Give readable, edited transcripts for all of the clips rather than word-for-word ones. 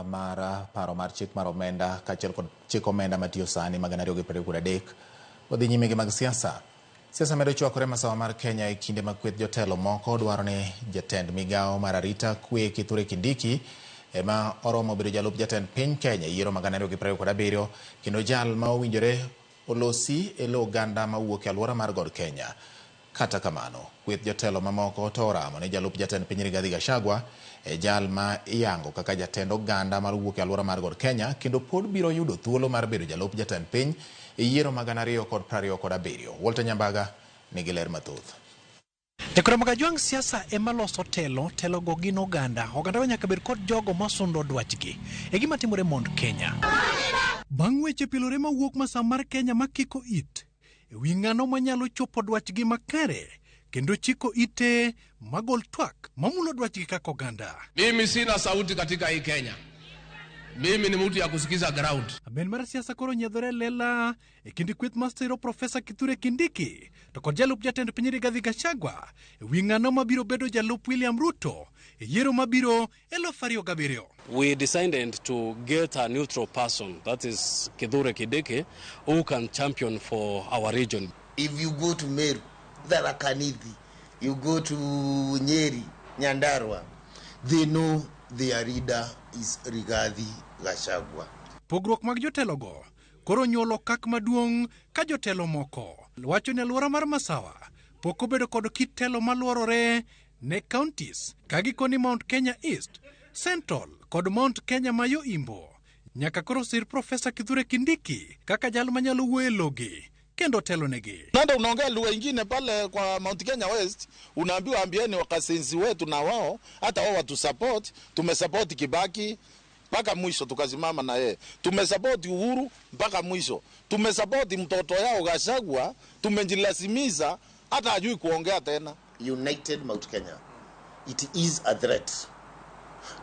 mar paro mar chik mar omenda kaachiel kod chik omenda matiyo sani magana 2023 odhi nyime gi mag siasa. Siasa medo chwakore masawa mar Kenya e kinde ma kweth jotelo moko dwaro ni jatend migawo mar arita kwe Kithure Kindiki ema oromo bedo jalup jatend piny Kenya yiero magana 2027 kendo jal ma owinjore olosi e lo ganda mawuok e alwora mar God Kenya. Kata kamano, kweth jotelo mamoko to oramo ni jalup jatend piny Rigathi Gachagua e jal ma iyango kaka jatend oganda mar wuok e alwora mar God Kenya kendo pod biro yudo thuolo mar bedo jalup jatend piny e yiero magana 2027. Walter Nyambaga nigi ler mathoth. Tekora magajwang siasa ema loso telo go gin oganda nyaka bed kod jogo masundo dwachgi e gima timore mond Kenya. Bang' weche pilore mawuok masa mar Kenya makiko it e wi ng'ano manyalo chopo dwachgi makare kendo chiko ite magol twak mamulo dwachgi kaka oganda. Mimi sina sauti katika hii Kenya. Mimi ni mtu ya kusikiza ground. Aben mara siasa koro nyedhore lela e kindi kweth mastero Profesa Kithure Kindiki to kod jalup jatend piny Rigathi Gachagua e wi ng'ano mabiro bedo jalup William Ruto e yiero mabiro 2027. We decided to get a neutral person, that is Kithure Kindiki, who can champion for our region. If you go to Meru, Tharaka Nithi, you go to Nyeri, Nyandarua, they know their leader is Rigathi Gachagua. Pogruok mag jotelogo koro nyolo kak maduong' ka jotelo moko wacho ni alwora mar masawa pok obedo kod kit telo maluorore ne counties kagikoni Mount Kenya East, Central kod Mount Kenya mayo imbo. Nyaka koro sir Profesa Kithure Kindiki kaka jal manyalo wuoye logi kendo telo negi. Nenda unaongea lugha nyingine pale kwa Mount Kenya West, unaambiwa ambieni wakasenzi wetu na wao hata wao watu support. Tumesupport Kibaki mpaka mwisho tukazimama na yeye. Tumesupport Uhuru mpaka mwisho. Tumesupport mtoto yao Gachagua, tumejilazimiza hata hajui kuongea tena. United Mount Kenya, it is a threat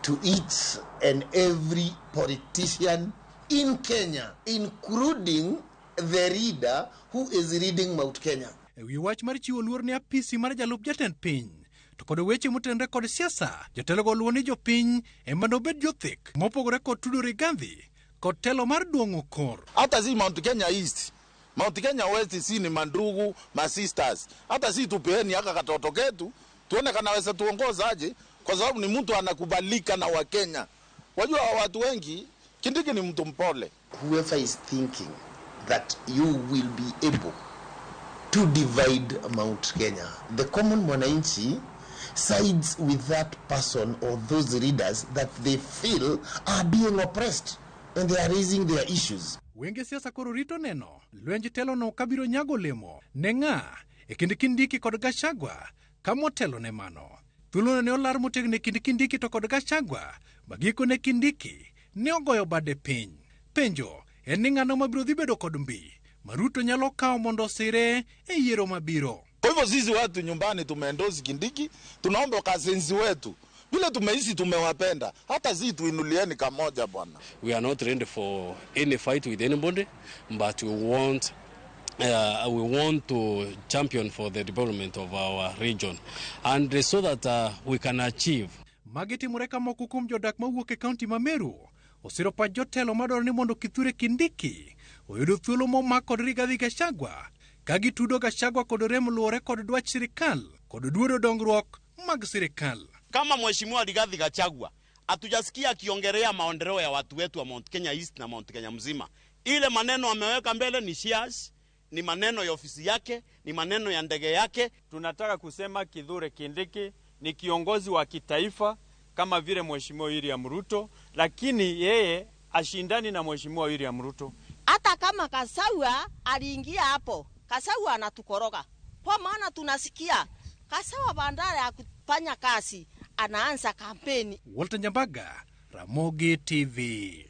to each and every politician in Kenya, including the leader who is leading Mount Kenya. Ewi wach mar chiwo luor ne apisi mar jalup jatend piny to kod weche motenre kod siasa, jotelo go luwo ni jopiny ema nobed jothek mopogore kod Tudo Rigathi kod telo mar duong'o kor. Hata si Mount Kenya East, Mount Kenya West si ni mandugu, masisters. Hata si tupeeni haka katoto ketu, tuone kanaweza tuongoza aje, kwa sababu ni mtu anakubalika na Wakenya. Wajua watu wengi, Kindiki ni mtu mpole. Whoever is thinking that you will be able to divide Mount Kenya, the common mwananchi sides with that person or those leaders that they feel are being oppressed and they are raising their issues. Wenge siasa koro rito neno lwenj telo no kabiro nyago lemo ne ng'a e kind Kindiki kod Gachagua kamo telo ne mano. Thuolo ne olar motegno kind Kindiki to kod Gachagua, magiko ne Kindiki ne ogoyo bade piny. Penjo en ni ng'ano mabiro dhi bedo kod mbi Maruto nyalo kawo mondo sire e yiero mabiro. Kwa hivyo sisi watu nyumbani tumeendozi Kindiki, tunaomba kasenzi wetu vile tumeishi tumewapenda, hata sisi tuinulieni kamoja bwana. We are not ready for any fight with anybody, but we want to champion for the development of our region, and so that we can achieve. Mageti mureka moko kuom jodak mawuok e kaunti ma Meru osiro pa jotelo madwaro ni mondo Kithure Kindiki oyudo thuolo momak kod Rigathi Gachagua ka gitudo Gachagua kod rem luwore kod dwach sirikal kod duodo dongruok mag sirikal. Kama mheshimiwa Rigathi Gachagua hatujasikia akiongelea maendeleo ya watu wetu wa Mount Kenya East na Mount Kenya mzima. Ile maneno ameweka mbele ni shares, ni maneno ya ofisi yake, ni maneno ya ndege yake. Tunataka kusema Kithure Kindiki ni kiongozi wa kitaifa kama vile mheshimiwa William Ruto, lakini yeye ashindani na mheshimiwa William Ruto. Hata kama Gachagua aliingia hapo, Gachagua anatukoroga. Kwa maana tunasikia Gachagua bandara ya kufanya kazi anaanza kampeni. Walter Nyambaga, Ramogi TV.